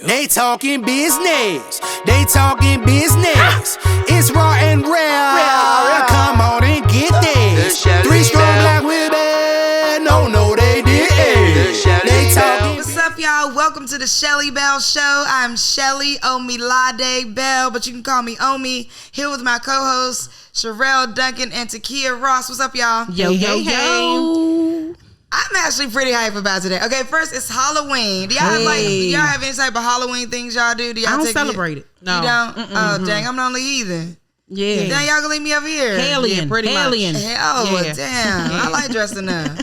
They talking business. They talking business. It's raw and rare. Come on and get this. 3 strong black women. No, they didn't. They talking. What's up, y'all? Welcome to the Shelly Bell Show. I'm Shelly Omilade Bell, but you can call me Omi. Here with my co-hosts Sherelle Duncan and Takia Ross. What's up, y'all? Yo. I'm actually pretty hype about today. Okay, first it's Halloween. Do y'all have any type of Halloween things y'all do? I don't celebrate it. No. You don't? Oh, dang, I'm the only heathen. Yeah. Dang, y'all gonna leave me over here. Alien. Damn. Yeah. I like dressing up.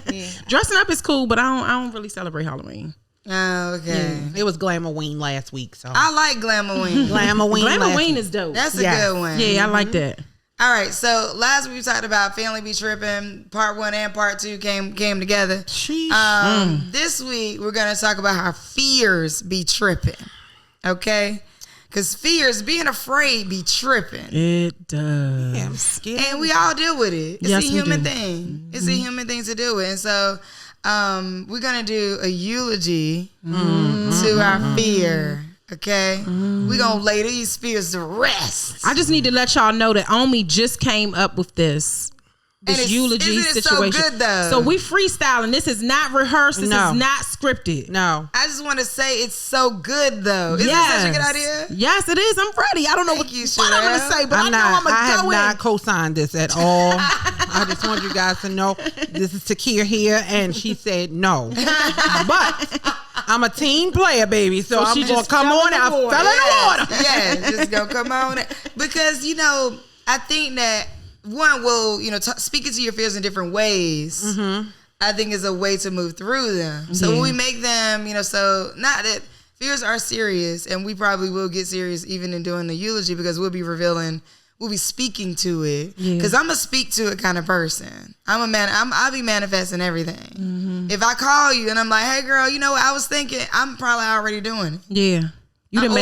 Dressing up is cool, but I don't really celebrate Halloween. Oh, okay. Yeah. It was Glamoween last week, so I like Glamoween. Glamoween is dope. That's a good one. Yeah, I like that. All right, so last week we talked about Family Be Tripping. Part 1 and Part 2 came together. This week we're going to talk about how fears be tripping, okay? Because fears, being afraid, be tripping. It does. yeah, I'm scared. And we all deal with it. It's Yes, a we human do. thing. Mm-hmm. It's a human thing to deal with. And so we're going to do a eulogy to our fear. Okay, we gonna lay these fears to rest. I just need to let y'all know that Omi just came up with this eulogy isn't it situation. so good, though? So we freestyling. This is not rehearsed. This No. is not scripted. No. I just want to say it's so good though. Isn't it such a good idea? Yes, it is. I'm ready. I don't know Thank you, what I'm Sherelle. gonna say, but I I'm know not. I'm gonna I have go not in. co-signed this at all. I just want you guys to know this is Takia here, and she said no. But I'm a team player, baby, so I'm she gonna just come fell on. in the I water. fell in the water. Yeah, just go come on. Because I think that one will speaking to your fears in different ways. Mm-hmm. I think is a way to move through them. So when we make them, so not that fears are serious, and we probably will get serious even in doing the eulogy because we'll be speaking to it. Because I'm a speak to it kind of person. I'll be manifesting everything. Mm-hmm. If I call you and I'm like, hey girl, you know what I was thinking, I'm probably already doing it. Yeah. You done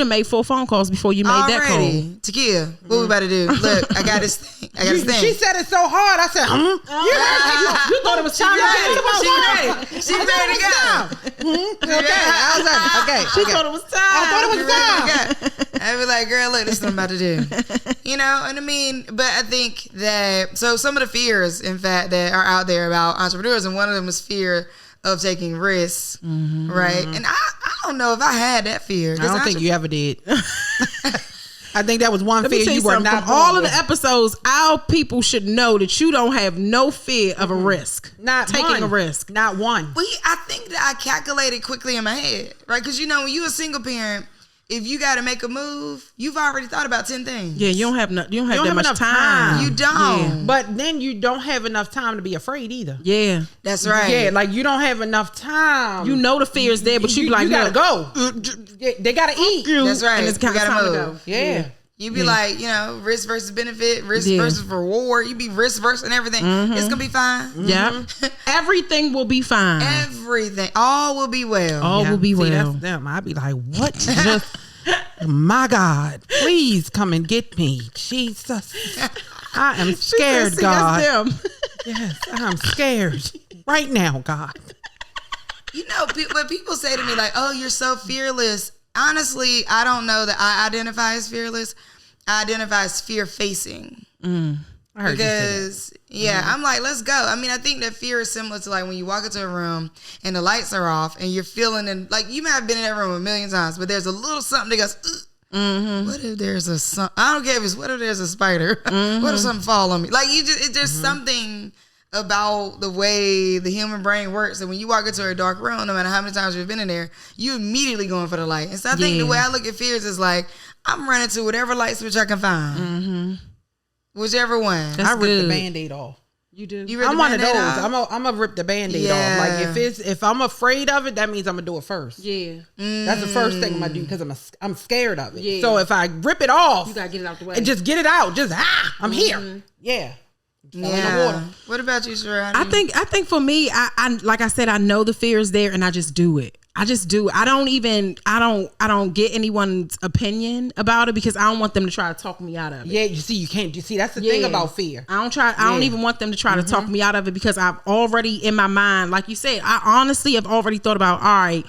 made 4 phone calls before you made that call. Takia, what we about to do? Look, I got this thing. She said it so hard. I said, You thought it was time. She ready to go. Okay. She thought it was time. I thought it was time. I be like, girl, look, this is what I'm about to do. You know what I mean? But I think that, so some of the fears, in fact, that are out there about entrepreneurs, and one of them is fear of taking risks, right? And I don't know if I had that fear. I don't think you ever did. I think that was one Let me fear tell you were not from all born of the with. episodes, our people should know that you don't have no fear of a risk. Not taking one. a risk. Not one. I think that I calculated quickly in my head, right? Because when you're a single parent, if you got to make a move, you've already thought about 10 things. Yeah, you don't have that much enough time. You don't. Yeah. But then you don't have enough time to be afraid either. Yeah. That's right. Yeah, like you don't have enough time. You know the fear is there, but you be like, you gotta look, go. They gotta eat. That's right. And it's kind You of gotta time to move. go. Yeah. You be like, risk versus benefit, risk versus reward. You be risk versus and everything. It's gonna be fine. Yeah. Everything will be fine. Everything. All will be well. All will be well. That's them. I'd be like, what? Just, my God, please come and get me. Jesus. I am scared, See, God. that's them. Yes, I'm scared. Right now, God. When people say to me like, oh, you're so fearless. Honestly, I don't know that I identify as fearless. I identify as fear-facing. I heard Because, I'm like, let's go. I mean, I think that fear is similar to like when you walk into a room and the lights are off and you're feeling, and like you might have been in that room a million times, but there's a little something that goes, what if there's I don't care if it's, what if there's a spider? What if something fall on me? Like it's just something about the way the human brain works. And when you walk into a dark room, no matter how many times you've been in there, you immediately going for the light. And so I think the way I look at fears is like, I'm running to whatever light switch I can find. Whichever one. That's I ripped good. the Band-Aid off. You do? You ripped I'm the one of those. Band-Aid off? I'm gonna rip the Band-Aid Yeah. off. Like if I'm afraid of it, that means I'm gonna do it first. Yeah. That's the first thing I'm gonna do because I'm scared of it. Yeah. So if I rip it off, You got to get it out the way. and just get it out, I'm here. Yeah. Fell in the water. What about you, Sherelle? I think for me, I like I said, I know the fear is there and I just do it. I just do. I don't get anyone's opinion about it because I don't want them to try to talk me out of it. Yeah, you see, that's the thing about fear. I don't even want them to try to talk me out of it because I've already in my mind, like you said, I honestly have already thought about, all right,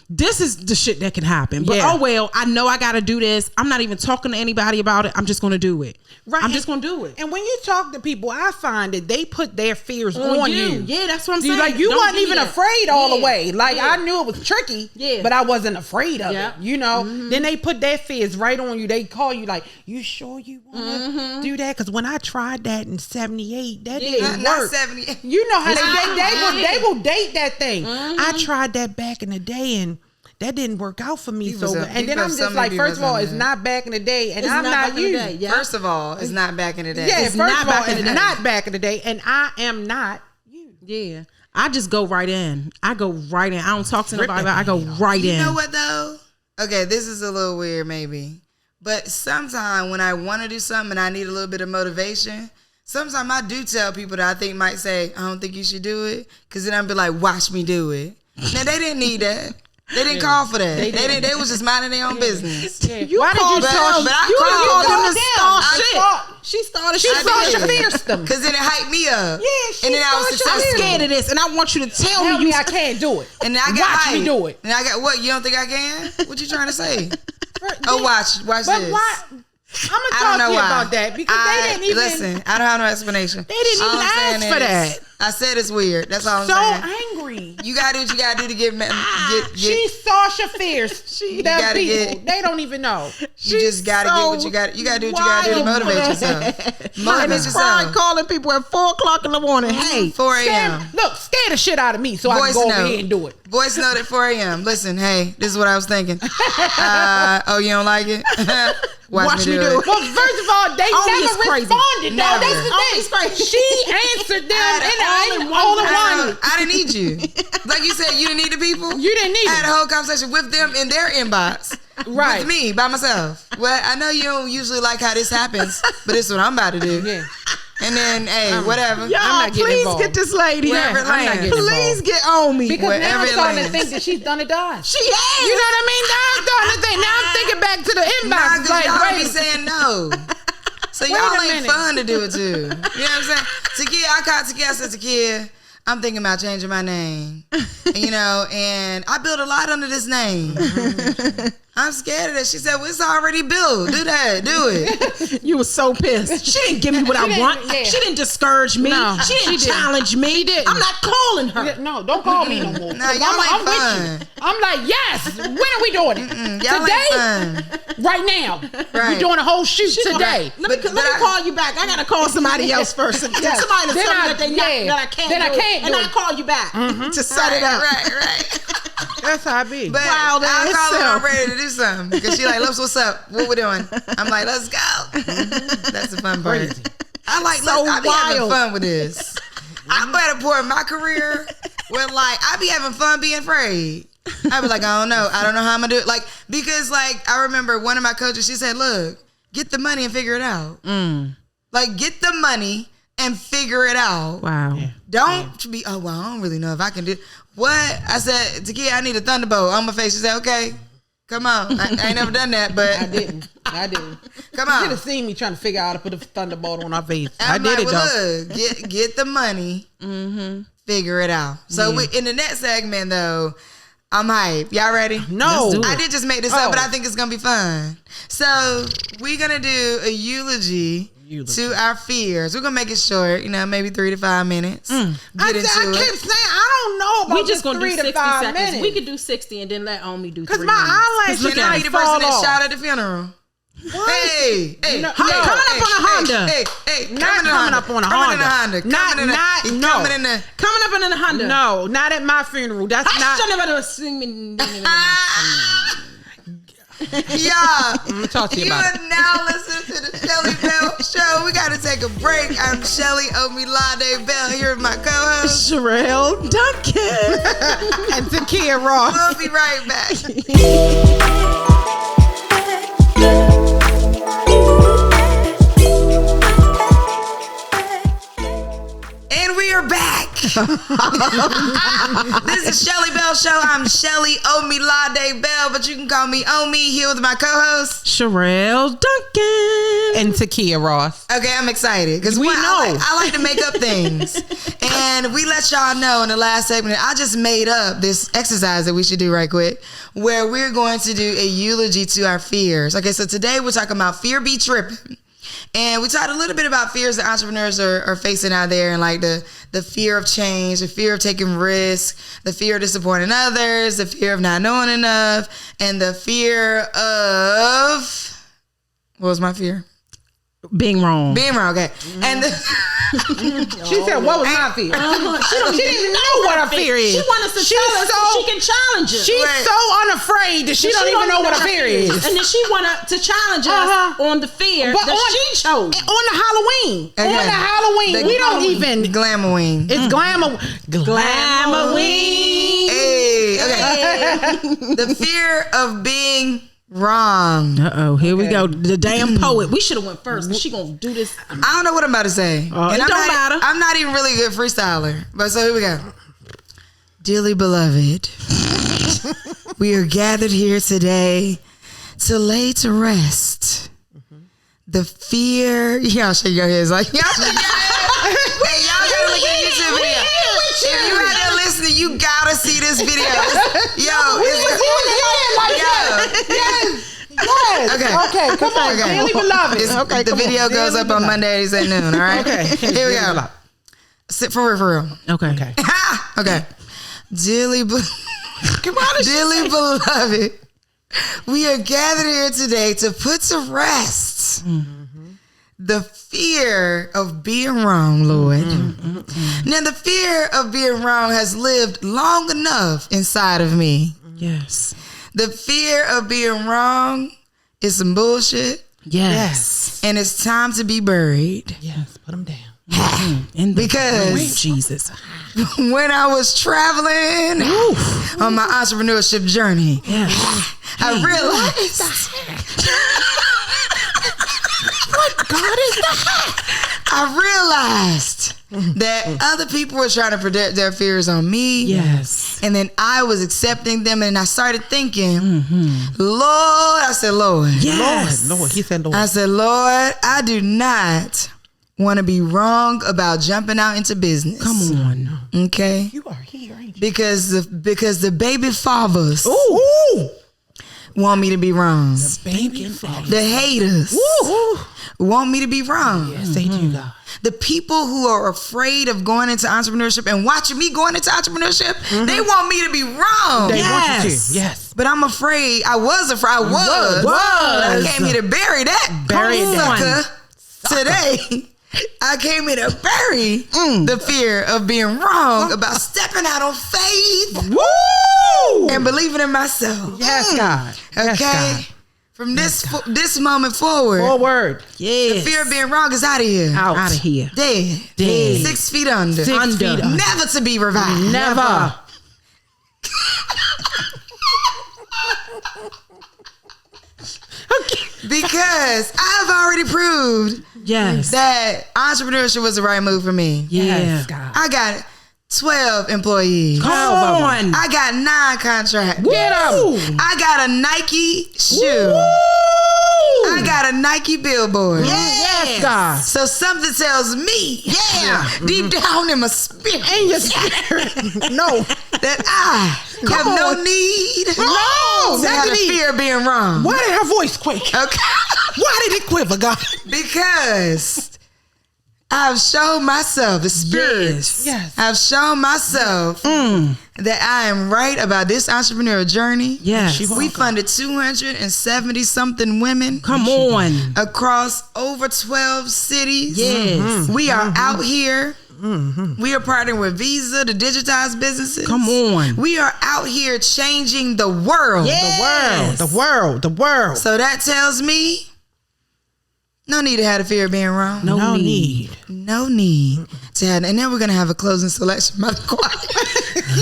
this is the shit that can happen. But oh well, I know I gotta do this. I'm not even talking to anybody about it. I'm just gonna do it. Right. I'm just gonna do it. And when you talk to people, I find that they put their fears on you. Yeah, that's what I'm saying. Like you wasn't even afraid all the way. Like I knew it was tricky, but I wasn't afraid of it. You know. Then they put their fears right on you. They call you like, you sure you wanna do that? Because when I tried that in 78, that didn't work. 78. You know how they will date that thing. I tried that back in the day and that didn't work out for me. And then I'm just like, first of all, it's not back in the day, and I'm not you. First of all, it's not back in the day. Yeah, first of all, it's not back in the day, and I am not you. Yeah, I just go right in. I go right in. I don't talk to nobody. I go right in. You know what though? Okay, this is a little weird, maybe, but sometimes when I want to do something and I need a little bit of motivation. Sometimes I do tell people that I think might say, I don't think you should do it. Because then I'll be like, watch me do it. Now, they didn't need that. They didn't call for that. They was just minding their own business. Why did you start? But I called them to start shit. She started. She fierced them. Because then it hyped me up. Yeah, and then I was I'm scared of this, and I want you to tell me I can't do it. And then I got watch me do it. And I got what? You don't think I can? What you trying to say? Watch but this. Why? I'm gonna talk to you about that because they didn't even listen. I don't have no explanation. They didn't even ask for that. I said it's weird. That's all I'm saying. So angry. You gotta do what you gotta do to get. She saw your fears. They don't even know. You just gotta get what you got. You gotta do what you gotta do to motivate yourself. Motivate yourself. Calling people at 4:00 in the morning. Hey, 4 a.m. Look, scare the shit out of me so I can go over here and do it. Voice note at 4 a.m. Listen, hey, this is what I was thinking. Oh, you don't like it? Watch me do it. Well, first of all, they never responded. No, that's the thing. She answered them all in one. I didn't need you. Like you said, you didn't need the people. You didn't need I had a whole conversation with them in their inbox. Right. With me, by myself. Well, I know you don't usually like how this happens, but this is what I'm about to do. Yeah. And then, hey, whatever. Y'all, I'm not getting involved. Please get this lady. Wherever it lands. Please get on me. Because now I'm starting to lands. think that she's done it to us. She has. You know what I mean? Now I'm starting to think. Now I'm thinking back to the inbox. Nah, like, y'all be saying no. So y'all ain't fun to do it to. You know what I'm saying? Takia, I called Takia. I said, Takia, I'm thinking about changing my name. And I built a lot under this name. I'm scared of that. She said, well, it's already built. Do that. Do it. You were so pissed. She didn't give me what I want. Yeah. She didn't discourge me. No, she didn't challenge me. I'm not calling her. No, don't call me no more. No, y'all ain't fun. I'm like, yes. When are we doing it? Y'all today? Ain't fun. Right now. Right. We're doing a whole shoot today. Let me call you back. I got to call somebody else first. Somebody to tell me that I can't do it. And I call you back to set it up. Right. That's how I be. But I'll call her when I'm ready to do something. Because she like, Lips, what's up? What we doing? I'm like, let's go. That's the fun part. Crazy. I be having fun with this. I'm at a point in my career where like, I be having fun being afraid. I be like, I don't know how I'm gonna do it. Like, because like, I remember one of my coaches, she said, look, get the money and figure it out. Like, get the money and figure it out. Wow. Yeah. Don't be, well, I don't really know if I can do what? I said, Takia, I need a thunderbolt on my face. She said, okay, come on. I ain't never done that, but I didn't. Come on. You should have seen me trying to figure out how to put a thunderbolt on our face. I did it though. Look, get the money. Figure it out. So in the next segment though, I'm hyped. Y'all ready? No. I did just make this up, but I think it's gonna be fun. So we're gonna do a eulogy to our fears. We're gonna make it short, maybe 3 to 5 minutes. I keep saying I don't know about we just gonna 3 do to 60 5 seconds. minutes. We could do 60 and then let Omi do 3 because my eyelashes look at the person that shot at the funeral. What? Hey, coming up on a Honda. Hey, not coming up on a Honda. Coming up in a Honda. No, not at my funeral. That's not. Yeah, I'm gonna talk to you about it. You are now listening to the Shelly Bell Show. We gotta take a break. I'm Shelly Omilade Bell here with my co-host Sherelle Duncan and Takia Ross. We'll be right back. And we are back. This is Shelly Bell Show. I'm Shelly Omilade Bell, but you can call me Omi, here with my co-host Sherelle Duncan. and Takia Ross. Okay, I'm excited because We know. I like to make up things, and we let y'all know in the last segment. I just made up this exercise that we should do right quick, where we're going to do a eulogy to our fears. Okay, so today we're talking about fear be tripping. And we talked a little bit about fears that entrepreneurs are facing out there, and like the fear of change, the fear of taking risks, the fear of disappointing others, the fear of not knowing enough, and the fear of, what was my fear? Being wrong. Being wrong, okay. And She said, "What was my fear?" She didn't even know what her fear is. She wants us to tell us so she can challenge us. She's so unafraid that she don't even know what her fear is. And then she want to challenge us on the fear that she chose. On the Halloween. Okay. On the Halloween. We don't even. Glamoween. It's glamour. Glamoween. Hey, okay. The fear of being wrong. Here we go. The damn poet. We should have went first, but she gonna do this. I don't know what I'm about to say. It don't matter. I'm not even really a good freestyler. But so here we go. Dearly beloved, we are gathered here today to lay to rest the fear. Y'all shake your heads like y'all shake your heads. Hey, y'all gotta look at the YouTube video. If you out there listening, you gotta see this video. Okay, come on. Dearly beloved. The video goes up on Mondays at noon, all right? Okay. Here we go. Sit for real. Okay. Okay. Dearly beloved, we are gathered here today to put to rest the fear of being wrong, Lord. Now, the fear of being wrong has lived long enough inside of me. Yes. The fear of being wrong is some bullshit. Yes. And it's time to be buried. Yes, put them down. Because Jesus, when I was traveling on my entrepreneurship journey, I realized what God is that? I realized that other people were trying to project their fears on me. Yes. And then I was accepting them, and I started thinking, Lord, I said, Lord. Yes. Lord. He said, Lord. I said, Lord, I do not want to be wrong about jumping out into business. Come on. Okay? You are here, ain't you? Because the baby fathers want me to be wrong. The baby father. The haters want me to be wrong. Yes, they do, God. The people who are afraid of going into entrepreneurship and watching me going into entrepreneurship, they want me to be wrong. They want you to. Yes. But I'm afraid. I was afraid. I was. I came here to bury that. Bury that. Sucker. Today, I came here to bury the fear of being wrong about stepping out on faith. Woo! And believing in myself. Yes, God. Yes, Okay? God. From this moment forward. Forward. Yes. The fear of being wrong is out of here. Out of here. Dead. 6 feet under. 6 feet under. Never to be revived. Never. Because I've already proved that entrepreneurship was the right move for me. Yes, God. I got 12 employees. Come on. I got 9 contracts. Get 'em. I got a Nike shoe. I got a Nike billboard. Yes, God. So something tells me, deep down in my spirit, In your spirit. No. that I have no need to have the fear of being wrong. Why did her voice quake? Okay. Why did it quiver, God? Because I've shown myself, the spirit. Yes. I've shown myself that I am right about this entrepreneurial journey. Yes. We funded 270 something women. Come on. Across over 12 cities. Yes. We are out here. We are partnering with Visa to digitize businesses. Come on. We are out here changing the world. Yes. The world. So that tells me no need to have the fear of being wrong. No need. No need to have. And then we're going to have a closing selection by the choir. I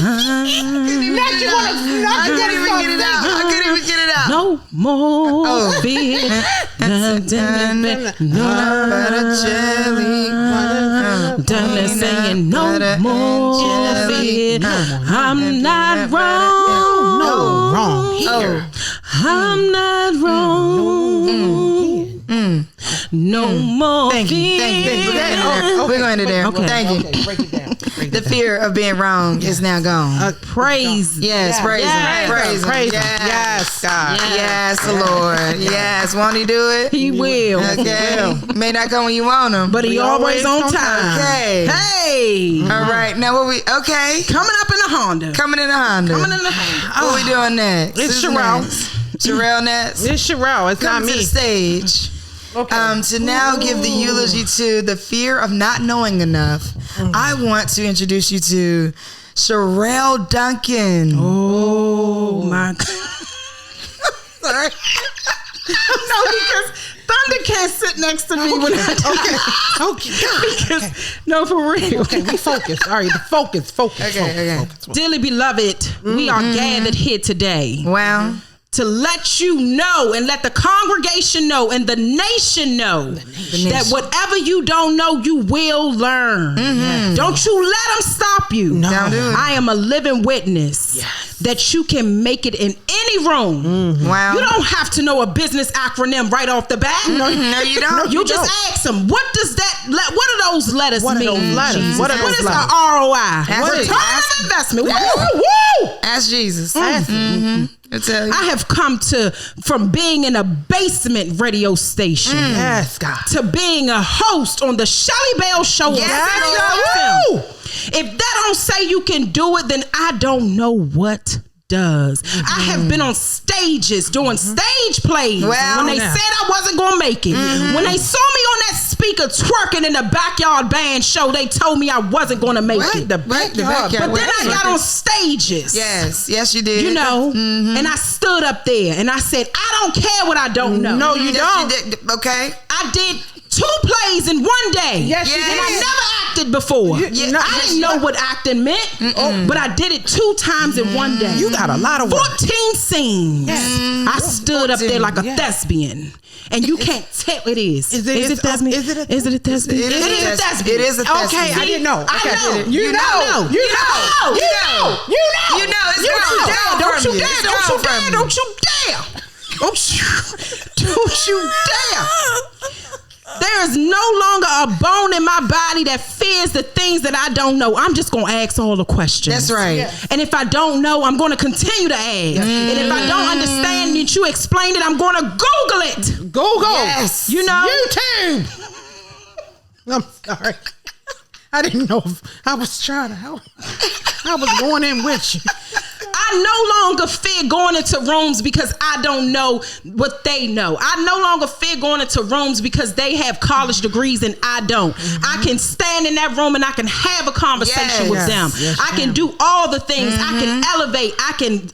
couldn't even get it out. No more fear. Done saying no more fear. I'm not wrong. No, wrong here. I'm not wrong. No more Thank you. We're going to there. Okay. Thank you. Okay, break it down. The fear of being wrong is now gone. Praise. Yes, praise Him. Praise Him. Praise Him. Yes, God. Yes, Lord. Yes, won't He do it? He will. Okay. May not come when you want Him, But he always on time. Okay. Hey. All right. Now what we? Okay. Coming up in a Honda. Coming in a Honda. What we doing next? It's Who's Sherelle. next? Sherelle next. It's Sherelle. It's Come not to me. the stage. Okay. To now give the eulogy to the fear of not knowing enough, I want to introduce you to Sherelle Duncan. Oh my God. Sorry. No, because Thunder can't sit next to me when I Okay. No, for real. Okay, we focus. All right, focus. Okay. Dearly beloved, we are gathered here today Well, to let you know and let the congregation know and the nation know that whatever you don't know, you will learn. Don't you let them stop you. No. Don't do it. I am a living witness that you can make it in any room. wow. You don't have to know a business acronym right off the bat. No, you don't. You just ask them, what does that? What do those letters What are mean? those letters? Jesus? What are What those is letters? a ROI? Ask Return it. of investment. Ask- Woo, woo, woo. Ask Jesus. Ask I tell you. I have come from being in a basement radio station Yes, God. to being a host on the Shelly Bell Show. on Yes, Sirius XM. If that don't say you can do it, then I don't know what does. I have been on stages doing stage plays Well, when they yeah. said I wasn't gonna make it. When they saw me on that speaker twerking in the backyard band show, they told me I wasn't gonna make it. The Right, the backyard. backyard. But then I got on stages. Yes, you did. You know, and I stood up there and I said, I don't care what I don't know. No, you Yes, don't. you did. Okay. I did 2 plays in one day. Yes, you Yes. And I did. never acted before. I didn't know what acting meant, but I did it 2 times in one day. You got a lot of work. 14 scenes. I stood up there like a thespian. And you can't tell it is. Is it thespian? is it a- Is it a thespian? It is a thespian. It is a thespian. Okay, I didn't know. I Okay. know. You know. You know. You know. You know. It's gone. It's Don't from you you. dare! It's Don't gone you from dare! you. Don't you dare! Don't you dare! There is no longer a bone in my body that fears the things that I don't know. I'm just gonna ask all the questions. That's right. And if I don't know, I'm gonna continue to ask. And if I don't understand that you explained it, I'm gonna Google it. Google. Yes. You know? YouTube. I'm sorry. I didn't know if I was trying to help. I was going in with you. I no longer fear going into rooms because I don't know what they know. I no longer fear going into rooms because they have college degrees and I don't. I can stand in that room and I can have a conversation with them. Yes, I can do all the things. I can elevate. I can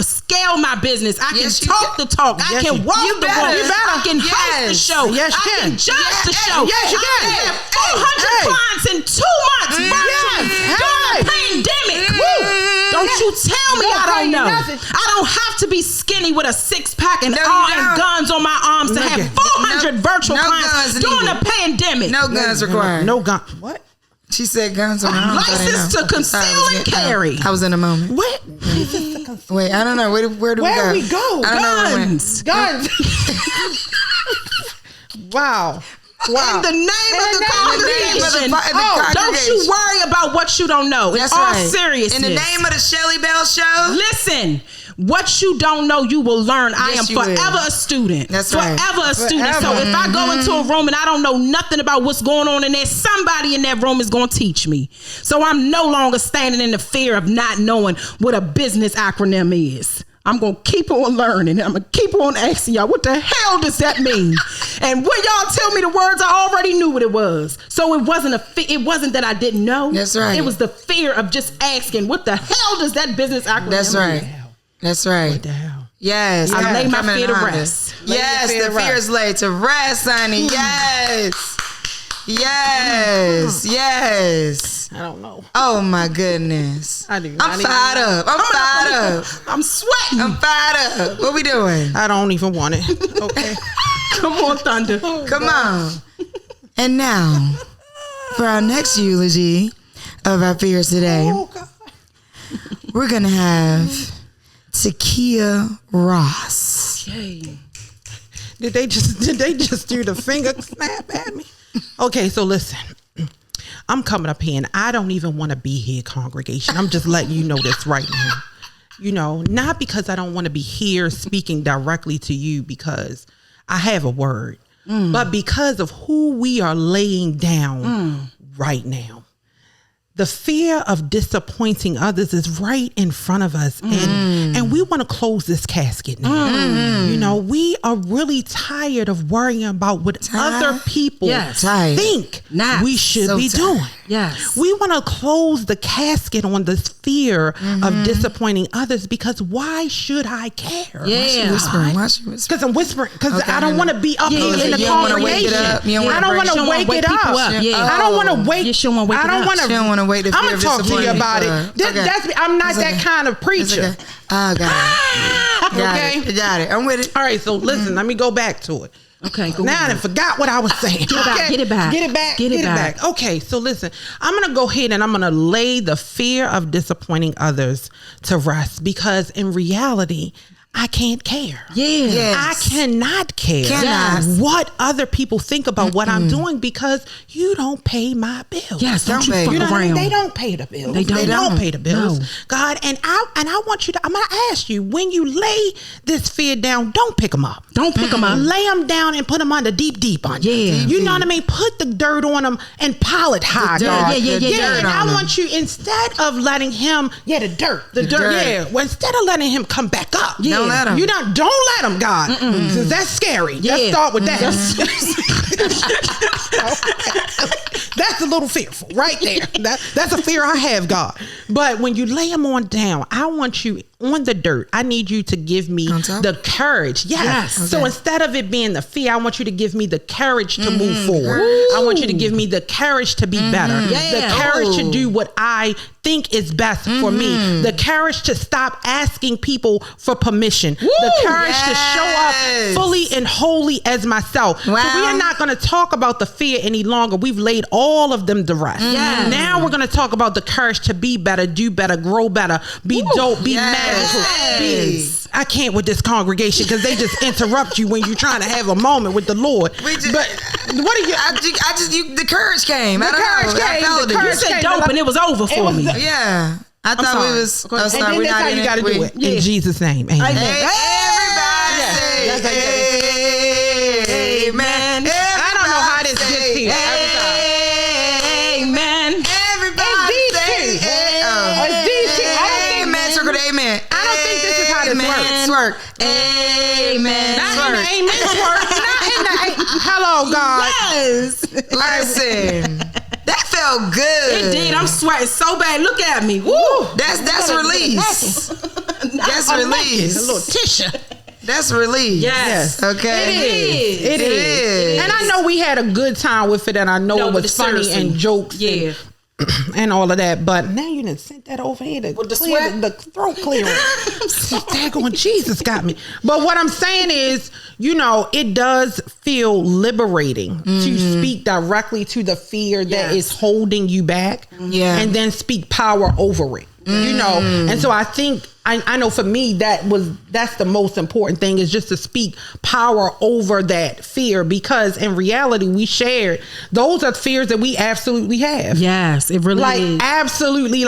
scale my business. I Yes, can you talk the talk. I Yes, can you- walk you the better. walk. You better. I can host the Yes. show. Yes, you I can. can judge the show. Yes, you can. I have 400 clients in 2 months virtually during the pandemic. Don't you tell me I don't know. I don't have to be skinny with a 6-pack and No, you iron don't. guns on my arms to have 400 virtual no clients guns during needed. the pandemic. No guns required. No gun. What? She said guns on her arms. I didn't Licensed know. to conceal Sorry, I was and getting- carry. I was in a moment. What? Wait, I don't know. Where do we go? Where we go? I don't know where we went. Guns. Guns. Wow. In the name of the congregation. Don't congregation. you worry about what you don't know. That's In all right. seriousness. In the name of the Shelly Bell Show. Listen, what you don't know, you will learn. I am Yes, you will. forever a student. That's right. Forever a student. So if I go into a room and I don't know nothing about what's going on in there, somebody in that room is going to teach me. So I'm no longer standing in the fear of not knowing what a business acronym is. I'm going to keep on learning. I'm going to keep on asking y'all, what the hell does that mean? And when y'all tell me the words, I already knew what it was. So it wasn't it wasn't that I didn't know. That's right. It was the fear of just asking, what the hell does that business acronym That's mean? right. That's right. What the hell? Yes. I lay my Coming fear in to Honda. rest. Yes, Lay your fear the to fear rest. is laid to rest, honey. Yes. Yes. Yes. I don't know. Oh my goodness. I do I'm not fired even- up. I'm fired up. I'm sweating. I'm fired up. What we doing? I don't even want it. Okay. Come on, Thunder. Come on. And now, for our next eulogy of our fears today, Oh, God. we're going to have Takia Ross. Okay. Did they just do the finger snap at me? Okay, so listen. I'm coming up here and I don't even want to be here, congregation. I'm just letting you know this right now. You know, not because I don't want to be here speaking directly to you because I have a word, but because of who we are laying down right now. The fear of disappointing others is right in front of us. And we want to close this casket now. You know, we are really tired of worrying about what other people think we should be doing. Yes. We want to close the casket on this fear of disappointing others because why should I care? Yeah. Because I'm whispering. Because I don't want to be up here in the congregation. I don't want to wake it up. I don't want to wake it up. I don't want to. I'm gonna talk to you about it. I'm not that kind of preacher. Oh, got it. I'm with it. All right, so listen, let me go back to it. Okay, go now I forgot what I was saying. Get it back. Okay, so listen, I'm gonna go ahead and I'm gonna lay the fear of disappointing others to rest because in reality, I can't care. Yes. I cannot care what other people think about what I'm doing because you don't pay my bills. Yes, don't you fuck around. I mean? They don't pay the bills. They don't pay the bills. No. God, and I want you to, I'm going to ask you, when you lay this fear down, don't pick them up. Don't pick them up. Lay them down and put them under deep on you. You know what I mean? Put the dirt on them and pile it high, God. Yeah. And I want you, instead of letting him, the dirt. Well, instead of letting him come back up. Don't let him. Don't let him, God. Because that's scary. Let's start with that. That's a little fearful right there. That's a fear I have, God. But when you lay him on down, I want you on the dirt. I need you to give me the courage. Yes. Okay. So instead of it being the fear, I want you to give me the courage to move forward. I want you to give me the courage to be better. The courage to do what I think is best for me. The courage to stop asking people for permission. The courage to show up fully and wholly as myself. So we are not going to talk about the fear any longer. We've laid all of them to rest. Now we're going to talk about the courage to be better, do better, grow better, be dope, be mad. I can't with this congregation because they just interrupt you when you're trying to have a moment with the Lord. But what are you? The courage came. You said dope and it was over for me. Yeah. I thought we was. And then that's how you got to do it. In Jesus' name. Amen. Everybody say amen. I don't know how this gets here. Amen. Everybody say amen. Circle the amen. I don't think this is how this works. Twerk. Amen. Not in the amen twerk. Not in the hello, God. Yes. Listen. That felt good. It did. I'm sweating so bad. Look at me. Woo. That's release. That's release. A little tissue. That's release. Yes. Okay. It is. And I know we had a good time with it, and I know it was funny and jokes. And all of that, but now you done sent that over here to with the sweat, the throat clearer. Daggone Jesus got me. But what I'm saying is, it does feel liberating to speak directly to the fear that is holding you back, and then speak power over it. And so I think I know for me that's the most important thing, is just to speak power over that fear, because in reality we shared those are fears that we absolutely have. Yes, it really is. Absolutely,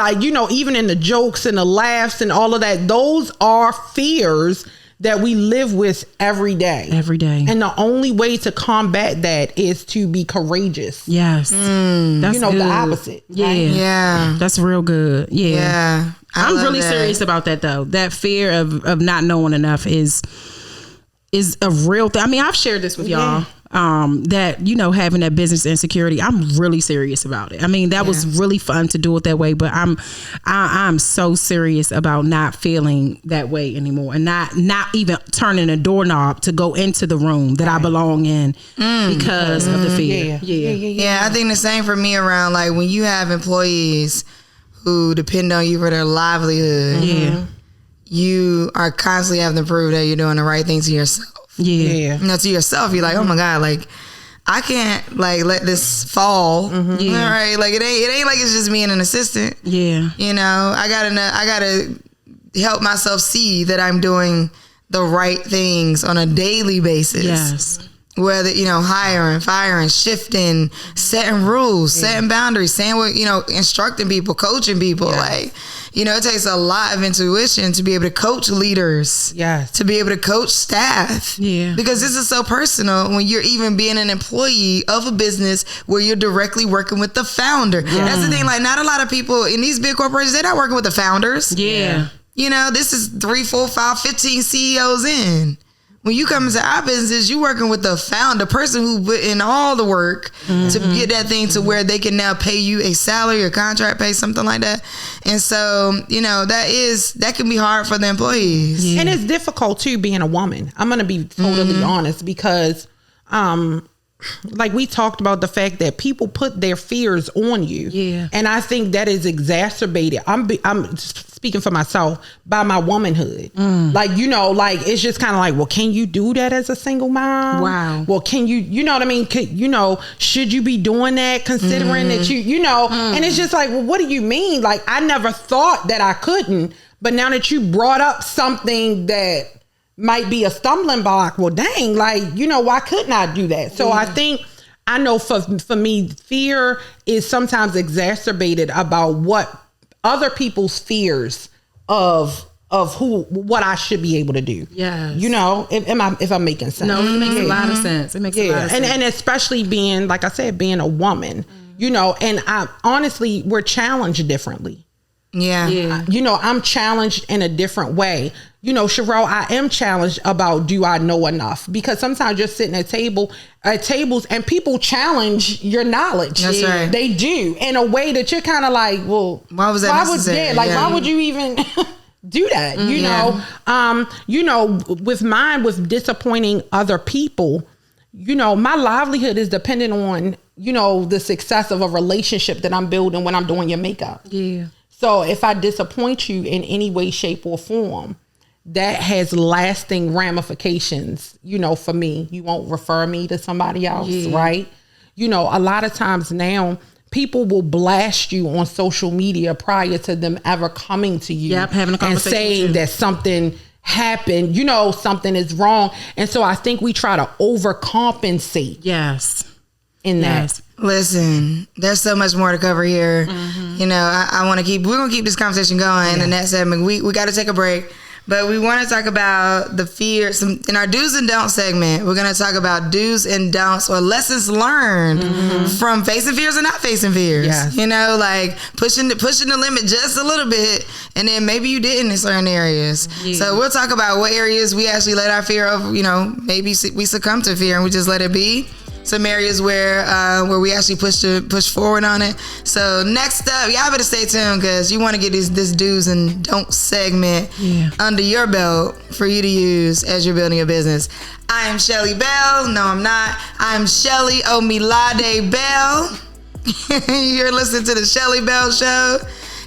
even in the jokes and the laughs and all of that, those are fears that we live with every day. And the only way to combat that is to be courageous. Yes. That's good. The opposite. Yeah. Right? Yeah. That's real good. Yeah. I'm really serious about that though. That fear of not knowing enough is a real thing. I mean, I've shared this with y'all. That having that business insecurity, I'm really serious about it. I mean, that was really fun to do it that way, but I'm so serious about not feeling that way anymore, and not even turning a doorknob to go into the room that I belong in because of the fear. Yeah, I think the same for me around when you have employees who depend on you for their livelihood. You are constantly having to prove that you're doing the right thing to yourself. To yourself, you're like, oh my God, I can't let this fall. All right, it ain't like it's just being an assistant. I gotta help myself see that I'm doing the right things on a daily basis. Yes. Whether, hiring, firing, shifting, setting rules, setting boundaries, saying what, instructing people, coaching people. Like, it takes a lot of intuition to be able to coach leaders. Yes. To be able to coach staff. Yeah. Because this is so personal when you're even being an employee of a business where you're directly working with the founder. Yeah. That's the thing. Like, not a lot of people in these big corporations, they're not working with the founders. Yeah. This is 3, 4, 5, 15 CEOs in. When you come into our business, you're working with the founder, the person who put in all the work to get that thing to where they can now pay you a salary or contract pay, something like that. And so, that can be hard for the employees. Yeah. And it's difficult too being a woman. I'm going to be totally honest because, like we talked about the fact that people put their fears on you. Yeah. And I think that is exacerbated. I'm speaking for myself by my womanhood. Like, it's just kind of like, well, can you do that as a single mom? Wow. Well, can you know what I mean? Should you be doing that considering that and it's just like, well, what do you mean? Like, I never thought that I couldn't, but now that you brought up something that might be a stumbling block, well, dang, like, why couldn't I do that? So I think, I know for me, fear is sometimes exacerbated about what other people's fears of what I should be able to do. Yes. If I'm making sense. No, it makes a lot of sense. It makes a lot of sense. And especially being, like I said, being a woman, and I honestly, we're challenged differently. Yeah. I'm challenged in a different way. Sherelle, I am challenged about, do I know enough? Because sometimes you're sitting at tables and people challenge your knowledge. That's right. They do in a way that you're kind of like, well, why was that necessary? Why would you even do that? With disappointing other people, my livelihood is dependent on, the success of a relationship that I'm building when I'm doing your makeup. Yeah. So if I disappoint you in any way, shape, or form, that has lasting ramifications, for me. You won't refer me to somebody else, right? A lot of times now, people will blast you on social media prior to them ever coming to you. Yep, having a conversation and saying that something happened, something is wrong. And so I think we try to overcompensate. Yes. In that. Listen, there's so much more to cover here. We're going to keep this conversation going in the next segment. We got to take a break, but we want to talk about the fears in our do's and don'ts segment. We're going to talk about do's and don'ts or lessons learned from facing fears and not facing fears. Yes. Like pushing the limit just a little bit, and then maybe you didn't in certain areas. Yeah. So we'll talk about what areas we actually let our fear of, maybe we succumb to fear and we just let it be. Some areas where we actually push forward on it. So next up, y'all better stay tuned because you want to get this do's and don'ts segment under your belt for you to use as you're building a business. I am Shelly Bell. No, I'm not. I'm Shelly Omilade Bell. You're listening to the Shelly Bell Show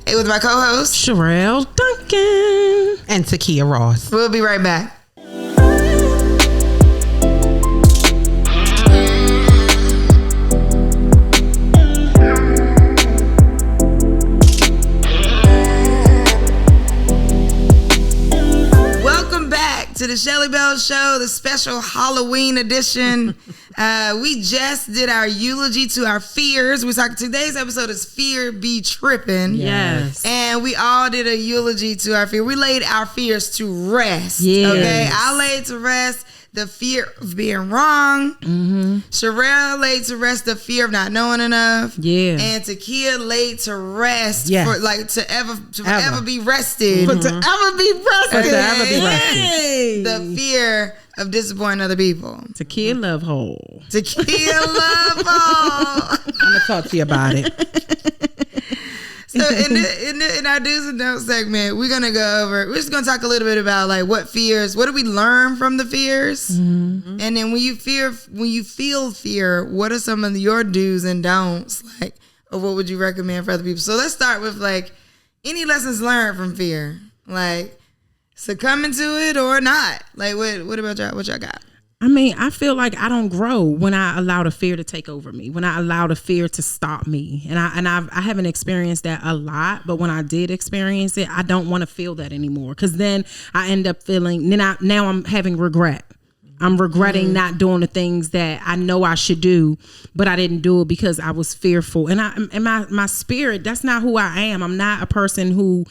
with my co-host Sherelle Duncan and Takia Ross. We'll be right back. To the Shelly Bell Show, the special Halloween edition. We just did our eulogy to our fears. Today's episode is Fear Be Trippin'. Yes. And we all did a eulogy to our fear. We laid our fears to rest. Yes. Okay. I laid to rest the fear of being wrong. Sherelle laid to rest the fear of not knowing enough. Yeah. And Takia laid to rest for to ever be rested. To ever be rested. The fear of disappointing other people. Takia Love Hole. Takia Love Hole. I'm gonna talk to you about it. So in our do's and don'ts segment, we're just gonna talk a little bit about like what do we learn from the fears, and then when you feel fear, what are some of your do's and don'ts, like, or what would you recommend for other people? So let's start with like any lessons learned from fear, like succumbing to it or not. Like what about y'all? What y'all got? I mean, I feel like I don't grow when I allow the fear to take over me, when I allow the fear to stop me. And I haven't experienced that a lot, but when I did experience it, I don't want to feel that anymore. Cause then I end up feeling, now I'm having regret. I'm regretting not doing the things that I know I should do, but I didn't do it because I was fearful. And my spirit, that's not who I am. I'm not a person who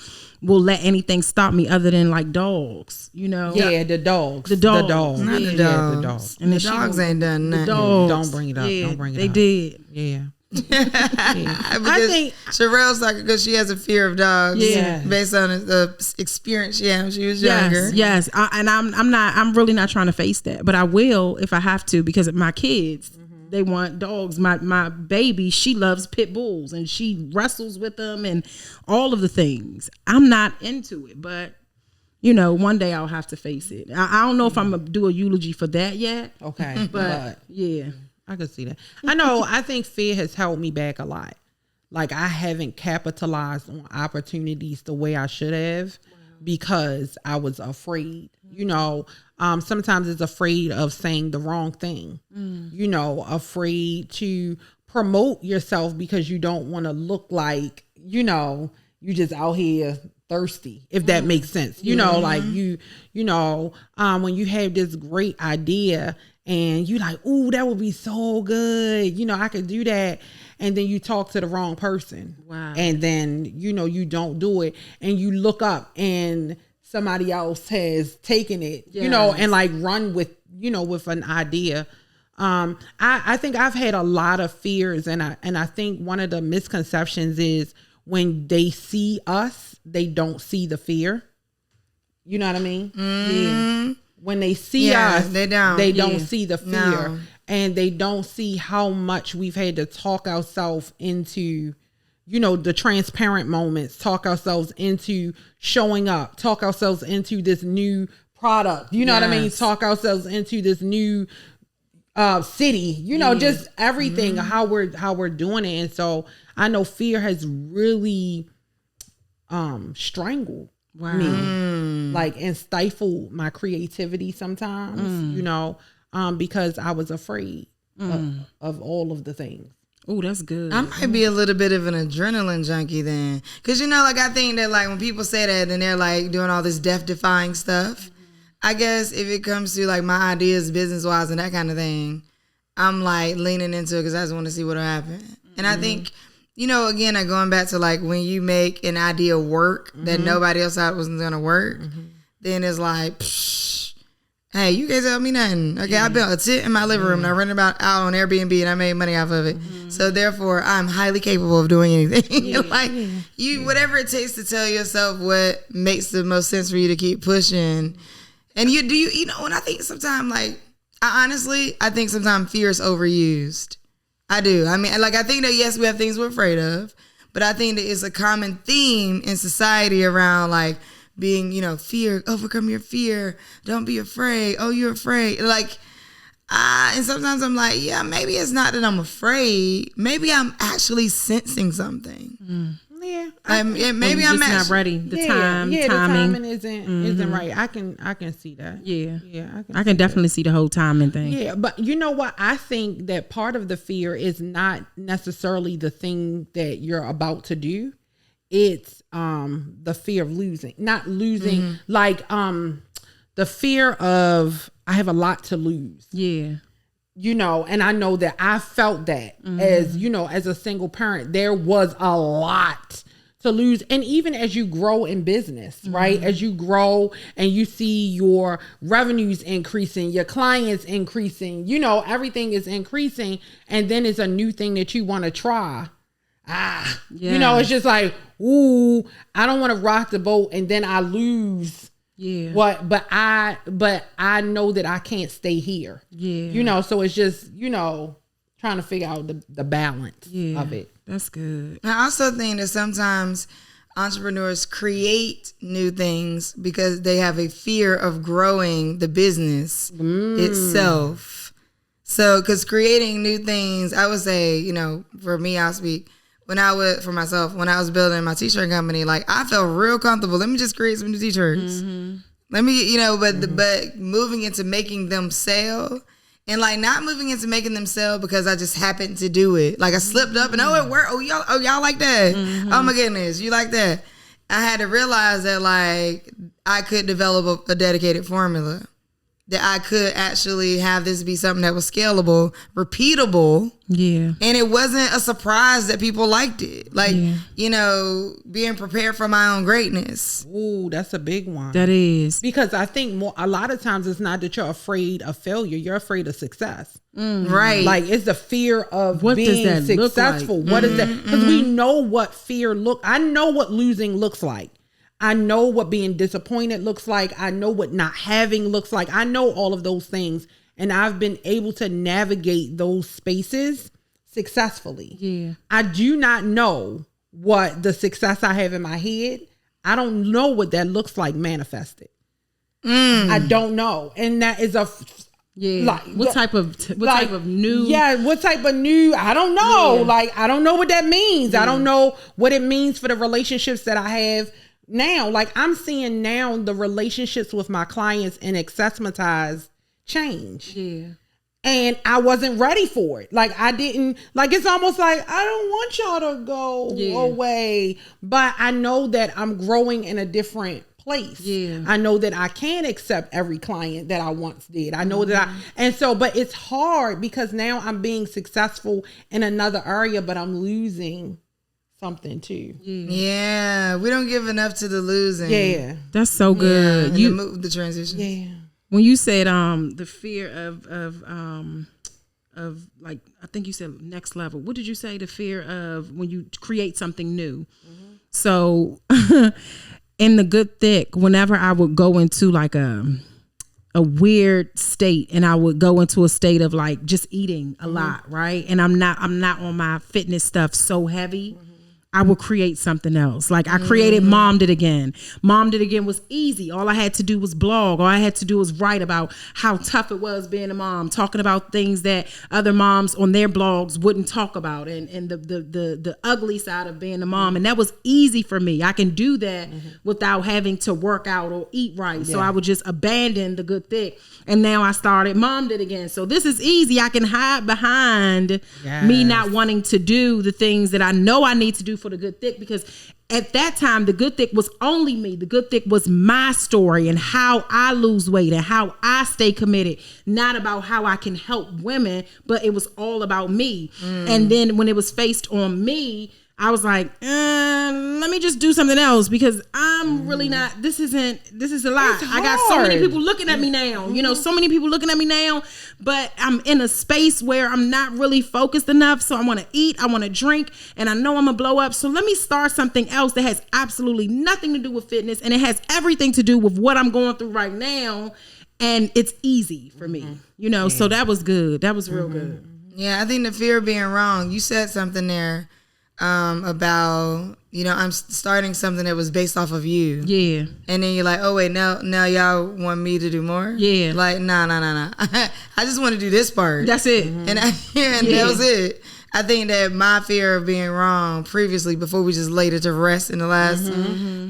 will let anything stop me other than like dogs, you know? Yeah, the dogs. The dogs. Not the dogs. Yeah, the dogs. And the dogs ain't done nothing. Don't bring it up. Yeah, Don't bring it they up. did. Yeah. I think Sherelle's like, because she has a fear of dogs. Yeah. Based on the experience she had when she was younger. Yes. I'm really not trying to face that, but I will if I have to, because of my kids. They want dogs. My baby, she loves pit bulls and she wrestles with them and all of the things. I'm not into it, but you know, one day I'll have to face it. I don't know if I'm gonna do a eulogy for that yet. Okay, but yeah, I can see that. I know. I think fear has held me back a lot. Like I haven't capitalized on opportunities the way I should have because I was afraid. You know, sometimes it's afraid of saying the wrong thing. You know, afraid to promote yourself because you don't want to look like, you know, you just out here thirsty, if that makes sense. You know, like you know, when you have this great idea and you like, ooh, that would be so good. You know, I could do that. And then you talk to the wrong person. Wow. And then, you know, you don't do it. And you look up and somebody else has taken it, you know, and like run with, you know, with an idea. I think I've had a lot of fears, and I think one of the misconceptions is when they see us, they don't see the fear. You know what I mean? Yeah. When they see us, they don't see the fear, and they don't see how much we've had to talk ourselves into, you know, the transparent moments, talk ourselves into showing up, talk ourselves into this new product. You know what I mean? Talk ourselves into this new city, you know, just everything, how we're doing it. And so I know fear has really strangled me, like, and stifled my creativity sometimes, you know, because I was afraid of all of the things. Oh, that's good. I might be a little bit of an adrenaline junkie then. Because, you know, like, I think that, like, when people say that and they're, like, doing all this death-defying stuff, I guess if it comes to, like, my ideas business-wise and that kind of thing, I'm, like, leaning into it because I just want to see what'll happen. And I think, you know, again, going back to, like, when you make an idea work that nobody else thought wasn't going to work, then it's like, psh, hey, you can't tell me nothing. Okay, I built a tent in my living room and I rented out on Airbnb and I made money off of it. So therefore, I'm highly capable of doing anything. Like, you, whatever it takes to tell yourself what makes the most sense for you to keep pushing. And you know, and I think sometimes, like, I think sometimes fear is overused. I do. I mean, like, I think that, yes, we have things we're afraid of, but I think that it's a common theme in society around, like, being, you know, fear, overcome your fear. Don't be afraid. Oh, you're afraid. Like, and sometimes I'm like, yeah, maybe it's not that I'm afraid. Maybe I'm actually sensing something. Yeah. Maybe I'm just not ready. The timing isn't right. I can see that. Yeah. I can definitely see the whole timing thing. Yeah, but you know what? I think that part of the fear is not necessarily the thing that you're about to do. It's the fear of losing. Not losing, like the fear of I have a lot to lose. Yeah. You know, and I know that I felt that as, you know, as a single parent, there was a lot to lose. And even as you grow in business, right? As you grow and you see your revenues increasing, your clients increasing, you know, everything is increasing. And then it's a new thing that you want to try. You know, it's just like, ooh, I don't want to rock the boat and then I lose. Yeah. But I know that I can't stay here. Yeah. You know, so it's just, you know, trying to figure out the balance of it. That's good. I also think that sometimes entrepreneurs create new things because they have a fear of growing the business itself. So, because creating new things, I would say, you know, for me, I'll speak. When I was building my t-shirt company, like, I felt real comfortable. Let me just create some new t-shirts. Let me, but moving into making them sell. And like not moving into making them sell because I just happened to do it. Like I slipped up and it worked. Y'all like that. Oh my goodness, you like that. I had to realize that like I could develop a dedicated formula. That I could actually have this be something that was scalable, repeatable. Yeah. And it wasn't a surprise that people liked it. Like, being prepared for my own greatness. Ooh, that's a big one. That is. Because I think a lot of times it's not that you're afraid of failure. You're afraid of success. Right. Like it's the fear of what being does that successful. Look like? What is that? Because we know what I know what losing looks like. I know what being disappointed looks like. I know what not having looks like. I know all of those things. And I've been able to navigate those spaces successfully. Yeah. I do not know what the success I have in my head. I don't know what that looks like manifested. I don't know. And that is what type of new? Yeah, what type of new? I don't know. Yeah. Like, I don't know what that means. I don't know what it means for the relationships that I have now. Like, I'm seeing now the relationships with my clients in Accessamatize change. Yeah. And I wasn't ready for it. Like, I didn't, like, it's almost like, I don't want y'all to go away. But I know that I'm growing in a different place. Yeah. I know that I can accept every client that I once did. I know that but it's hard because now I'm being successful in another area, but I'm losing something too. Yeah. We don't give enough to the losing. Yeah. That's so good. Yeah, the transition. Yeah. When you said the fear of like, I think you said next level. What did you say? The fear of when you create something new. So in the good thick, whenever I would go into like a weird state, and I would go into a state of like just eating a lot, right? And I'm not on my fitness stuff so heavy. I would create something else. Like I created Mom Did Again. Mom Did Again was easy. All I had to do was blog. All I had to do was write about how tough it was being a mom, talking about things that other moms on their blogs wouldn't talk about, and the ugly side of being a mom. And that was easy for me. I can do that without having to work out or eat right. Yeah. So I would just abandon the good thick. And now I started Mom Did Again. So this is easy. I can hide behind me not wanting to do the things that I know I need to do for the good thick, because at that time the good thick was only me. The good thick was my story and how I lose weight and how I stay committed, not about how I can help women, but it was all about me. And then when it was faced on me, I was like, let me just do something else, because I'm really not, this is a lot. I got so many people looking at me now, so many people looking at me now, but I'm in a space where I'm not really focused enough. So I want to eat, I want to drink, and I know I'm gonna blow up. So let me start something else that has absolutely nothing to do with fitness, and it has everything to do with what I'm going through right now. And it's easy for me, so that was good. That was real good. Yeah. I think the fear of being wrong, you said something there about, I'm starting something that was based off of you. Yeah. And then you're like, oh wait, now y'all want me to do more? Yeah. Like, nah. I just want to do this part. That's it. And that was it. I think that my fear of being wrong previously, before we just laid it to rest in the last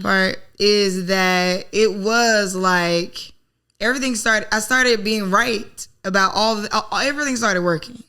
part, is that it was like I started being right about everything started working.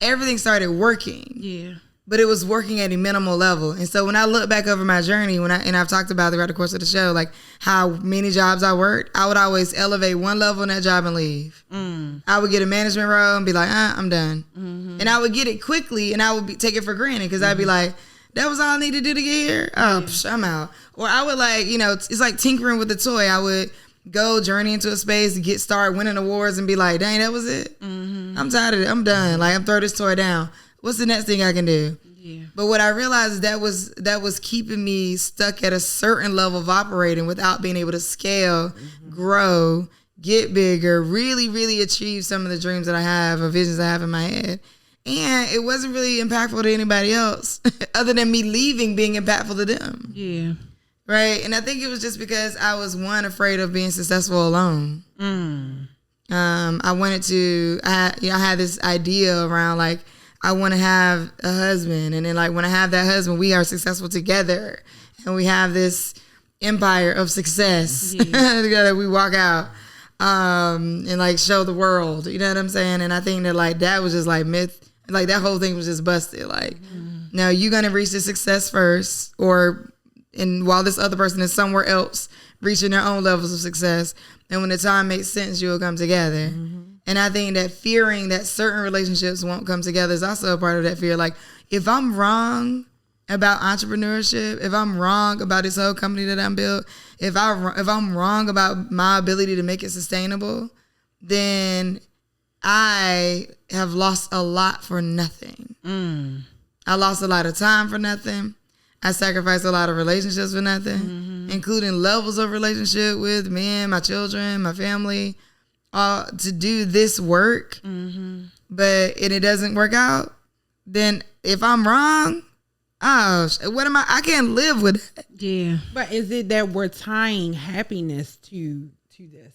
Everything started working. Yeah. But it was working at a minimal level. And so when I look back over my journey, and I've talked about throughout the course of the show, like how many jobs I worked, I would always elevate one level in that job and leave. I would get a management role and be like, I'm done. And I would get it quickly, and I would take it for granted, because I'd be like, that was all I need to do to get here? Oh, I'm out. Or I would it's like tinkering with a toy. I would go journey into a space, start winning awards, and be like, dang, that was it? I'm tired of it. I'm done. Like, I'm throwing this toy down. What's the next thing I can do? Yeah. But what I realized is that was keeping me stuck at a certain level of operating without being able to scale, grow, get bigger, really, really achieve some of the dreams that I have or visions I have in my head. And it wasn't really impactful to anybody else other than me leaving being impactful to them. Yeah. Right. And I think it was just because I was, afraid of being successful alone. I wanted to, I had this idea around like, I want to have a husband. And then like when I have that husband, we are successful together. And we have this empire of success that we walk out and like show the world. You know what I'm saying? And I think that like that was just like myth. Like that whole thing was just busted. Like, now you're gonna reach the success first, and while this other person is somewhere else reaching their own levels of success, and when the time makes sense, you'll come together. And I think that fearing that certain relationships won't come together is also a part of that fear. Like, if I'm wrong about entrepreneurship, if I'm wrong about this whole company that I'm built, if I'm wrong about my ability to make it sustainable, then I have lost a lot for nothing. I lost a lot of time for nothing. I sacrificed a lot of relationships for nothing, including levels of relationship with me and my children, my family, to do this work. But it doesn't work out, then if I'm wrong, what am I can't live with that. Yeah. But is it that we're tying happiness to this?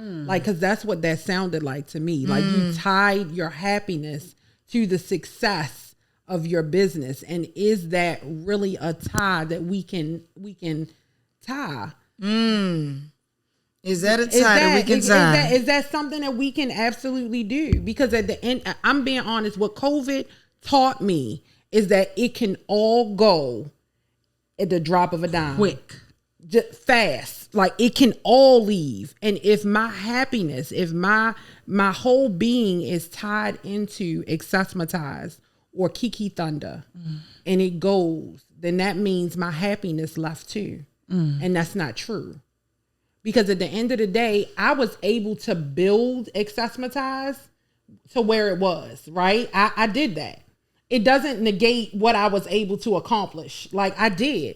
Like, because that's what that sounded like to me. Like, you tied your happiness to the success of your business. And is that really a tie that we can tie? Is that a tie that we can tie? Is that something that we can absolutely do? Because at the end, I'm being honest, what COVID taught me is that it can all go at the drop of a dime. Quick. Just fast. Like, it can all leave. And if my happiness, if my whole being is tied into Accessmatize or Kiki Thunder and it goes, then that means my happiness left too. And that's not true. Because at the end of the day, I was able to build Accessmatize to where it was, right? I did that. It doesn't negate what I was able to accomplish. Like, I did.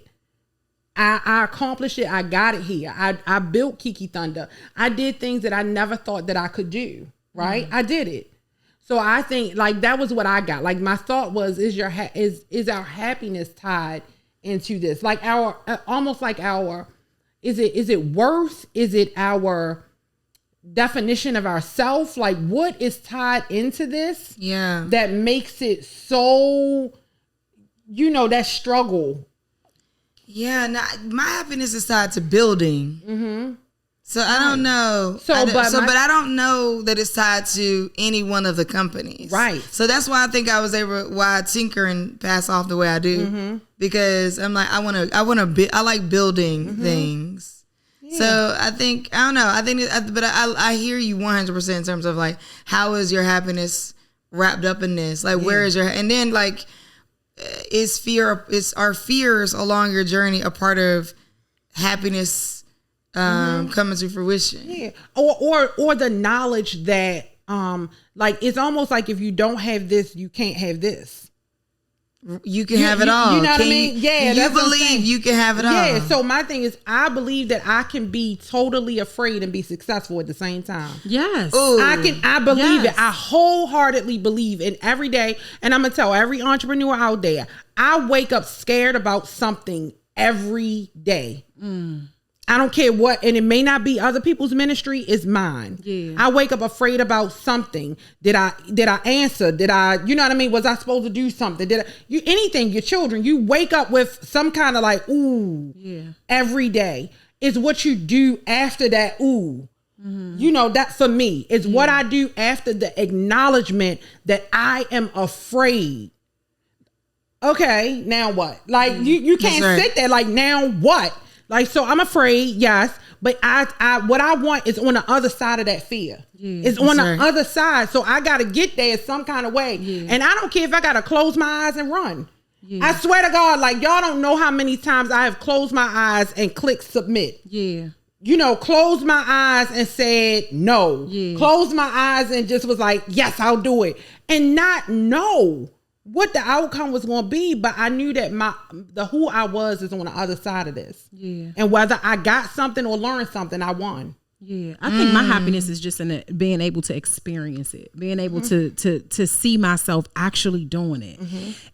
I accomplished it. I got it here. I built Kiki Thunder. I did things that I never thought that I could do, right? I did it. So I think like that was what I got. Like, my thought was, is our happiness tied into this? Like our almost like our is it worth? Is it our definition of ourself? Like, what is tied into this? Yeah. That makes it so, that struggle. Yeah. Now, my happiness is tied to building. So I don't know. But I don't know that it's tied to any one of the companies. Right. So that's why I think why I tinker and pass off the way I do, because I'm like, I like building things. Yeah. So I think, I don't know. I hear you 100% in terms of like, how is your happiness wrapped up in this? Like, where is and then like, is our fears along your journey a part of happiness coming to fruition? Yeah. Or the knowledge that like, it's almost like if you don't have this, you can't have this. You can have it all. You know what I mean? Yeah. You believe you can have it all. Yeah. So my thing is, I believe that I can be totally afraid and be successful at the same time. Yes. Ooh. I believe it. I wholeheartedly believe in every day. And I'm going to tell every entrepreneur out there, I wake up scared about something every day. I don't care what, and it may not be other people's ministry, it's mine. Yeah. I wake up afraid about something. Did I answer? Did I, you know what I mean? Was I supposed to do something? Anything, your children, you wake up with some kind of like, every day. Is what you do after that, that for me is what I do after the acknowledgement that I am afraid. Okay, now what? Like, you can't sit there like, now what? Like, so I'm afraid, yes, but what I want is on the other side of that fear. It's on the other side. So I got to get there some kind of way. And I don't care if I got to close my eyes and run. I swear to God, like, y'all don't know how many times I have closed my eyes and clicked submit. Closed my eyes and said no. Closed my eyes and just was like, yes, I'll do it. And not know what the outcome was going to be, but I knew that who I was is on the other side of this. And whether I got something or learned something, I won. I think my happiness is just in being able to experience it, being able to see myself actually doing it.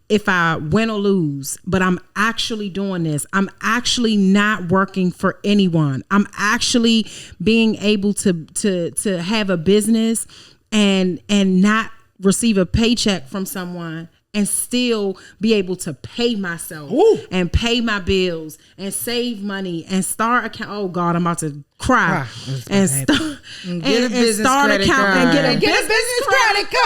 If I win or lose, but I'm actually doing this. I'm actually not working for anyone. I'm actually being able to have a business and not receive a paycheck from someone and still be able to pay myself and pay my bills and save money and start account. Oh God, I'm about to cry. And start and get a business start credit account card. and get a business credit card.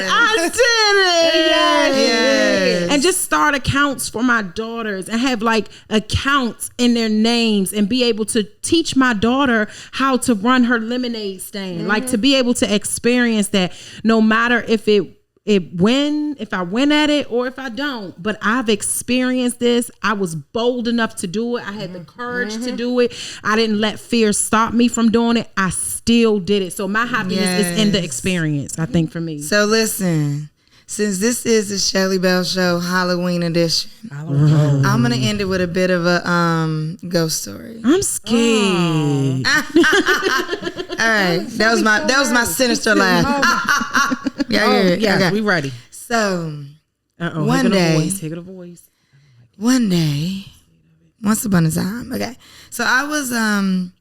I did it. Yes. And just start accounts for my daughters and have like accounts in their names and be able to teach my daughter how to run her lemonade stand. Like to be able to experience that no matter if if I win at it or if I don't, but I've experienced this. I was bold enough to do it. I had the courage to do it. I didn't let fear stop me from doing it. I still did it. So my happiness is in the experience, I think, for me. So listen, since this is the Shelly Bell Show Halloween edition, I'm gonna end it with a bit of a ghost story. I'm scared. All right, that was my sinister laugh. Yes, we ready. So one day, once upon a time. Okay, so I was in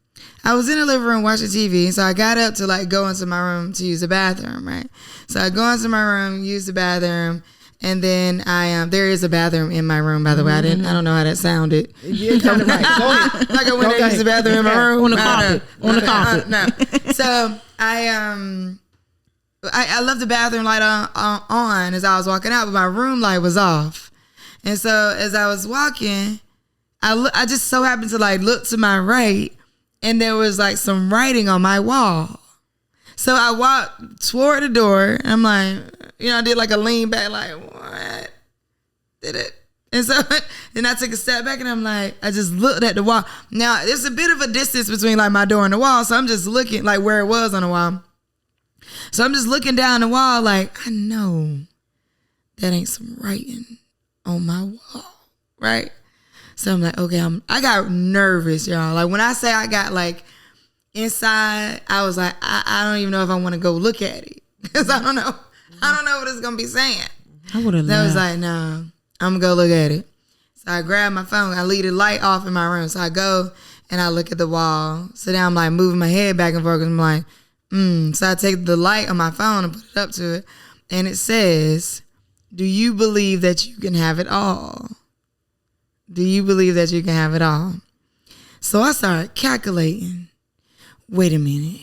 the living room watching TV, so I got up to like go into my room to use the bathroom, right? So I go into my room, use the bathroom, and then there is a bathroom in my room, by the way. I don't know how that sounded. You kind of right. Go ahead. Like I went there to use the bathroom in my room on the carpet. No. So I left the bathroom light on as I was walking out, but my room light was off. And so as I was walking, I just so happened to like look to my right, and there was like some writing on my wall. So I walked toward the door, and I'm like, I did like a lean back, like, what? Did it? And so then I took a step back, and I'm like, I just looked at the wall. Now, there's a bit of a distance between like my door and the wall, so I'm just looking like where it was on the wall. So I'm just looking down the wall like, I know that ain't some writing on my wall, right? So I'm like, okay, I got nervous, y'all. Like when I say I got like inside, I was like, I don't even know if I want to go look at it because I don't know what it's gonna be saying. I would have. So I was like, no, I'm gonna go look at it. So I grab my phone, I leave the light off in my room. So I go and I look at the wall. So then I'm like moving my head back and forth. I'm like, So I take the light on my phone and put it up to it, and it says, "Do you believe that you can have it all? Do you believe that you can have it all?" So I started calculating. Wait a minute.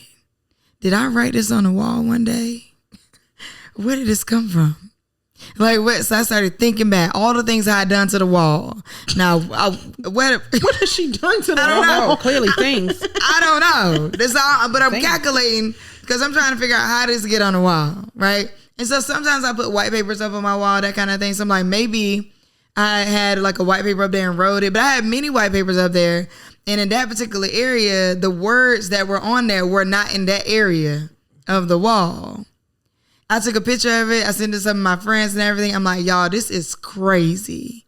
Did I write this on the wall one day? Where did this come from? Like what? So I started thinking back all the things I had done to the wall. Now, what has she done to the wall? Know. Clearly things. I don't know. That's all. But I'm calculating because I'm trying to figure out how this get on the wall, right? And so sometimes I put white papers up on my wall, that kind of thing. So I'm like, maybe I had like a white paper up there and wrote it, but I had many white papers up there. And in that particular area, the words that were on there were not in that area of the wall. I took a picture of it. I sent it to some of my friends and everything. I'm like, y'all, this is crazy.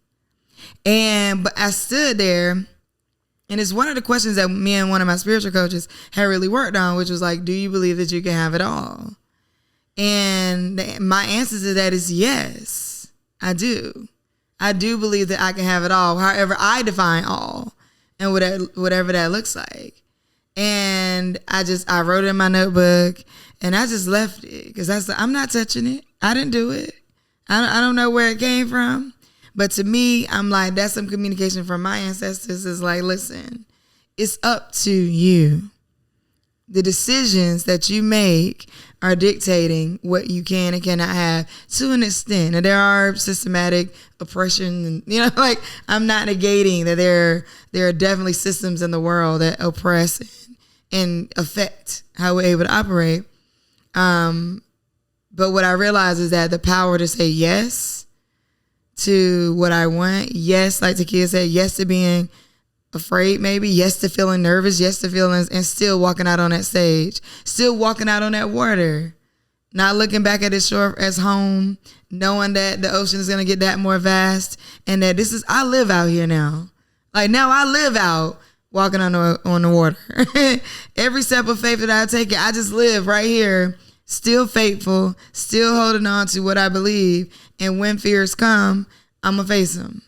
But I stood there, and it's one of the questions that me and one of my spiritual coaches had really worked on, which was like, do you believe that you can have it all? And my answer to that is yes, I do. I do believe that I can have it all, however I define all, and whatever that looks like. And I wrote it in my notebook, and I just left it because I'm not touching it. I didn't do it. I don't know where it came from. But to me, I'm like, that's some communication from my ancestors. Is like, listen, it's up to you. The decisions that you make are dictating what you can and cannot have to an extent. And there are systematic oppression, and like I'm not negating that there are definitely systems in the world that oppress and affect how we're able to operate. But what I realize is that the power to say yes to what I want, yes, like the kids said, yes to being afraid, maybe, yes to feeling nervous, yes to feeling, and still walking out on that stage, still walking out on that water, not looking back at it shore as home, knowing that the ocean is going to get that more vast, and that I live out here now. Like now I live out walking on the water. Every step of faith that I take, I just live right here, still faithful, still holding on to what I believe. And when fears come, I'm going to face them.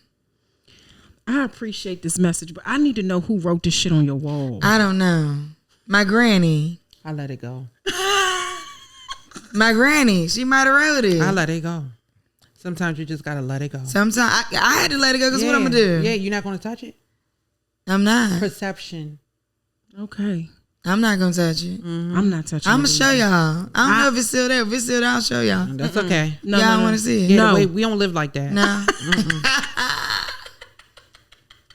I appreciate this message, but I need to know who wrote this shit on your wall. I don't know. My granny. I let it go. My granny, she might have wrote it. I let it go. Sometimes you just gotta let it go. Sometimes I had to let it go because what I'm gonna do? Yeah, you're not gonna touch it. I'm not. Perception. Okay. I'm not gonna touch it. Mm-hmm. I'm not touching. I'm gonna show y'all. I don't know if it's still there. If it's still there, I'll show y'all. That's okay. No, y'all want to see it? Yeah, no, we don't live like that. No.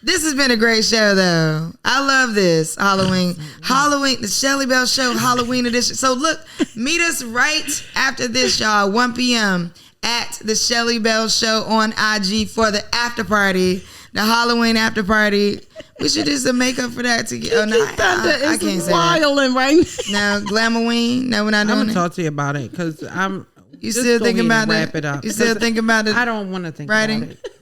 This has been a great show, though. I love this Halloween, the Shelly Bell Show Halloween edition. So look, meet us right after this, y'all, 1 p.m. at the Shelly Bell Show on IG for the after party, the Halloween after party. We should do some makeup for that to get. Oh no, I can't say that. Right now. Glamourween. No, we're not doing it. I'm gonna talk to you about it because I'm. You still thinking about it? Wrap it up. You still thinking about it? I don't want to think writing? about it.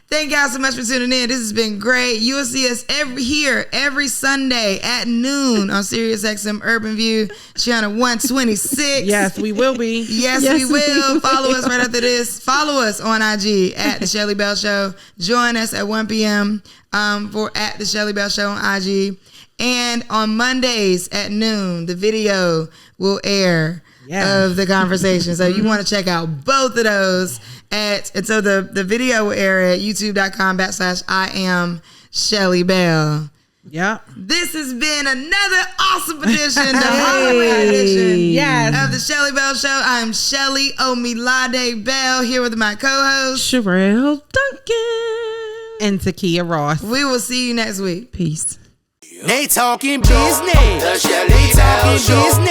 Thank y'all so much for tuning in. This has been great. You will see us every Sunday at noon on SiriusXM Urban View, channel 126. Yes, we will be. Yes, we will. Follow us right after this. Follow us on IG at The Shelly Bell Show. Join us at 1 p.m. For at The Shelly Bell Show on IG. And on Mondays at noon, the video will air of the conversation. So you want to check out both of those. So the video will air at youtube.com/I am Shelly Bell. Yeah. This has been another awesome edition, the Halloween edition of the Shelly Bell Show. I'm Shelly Omilade Bell here with my co-host Sherelle Duncan and Takia Ross. We will see you next week. Peace. They talking business. They talking business.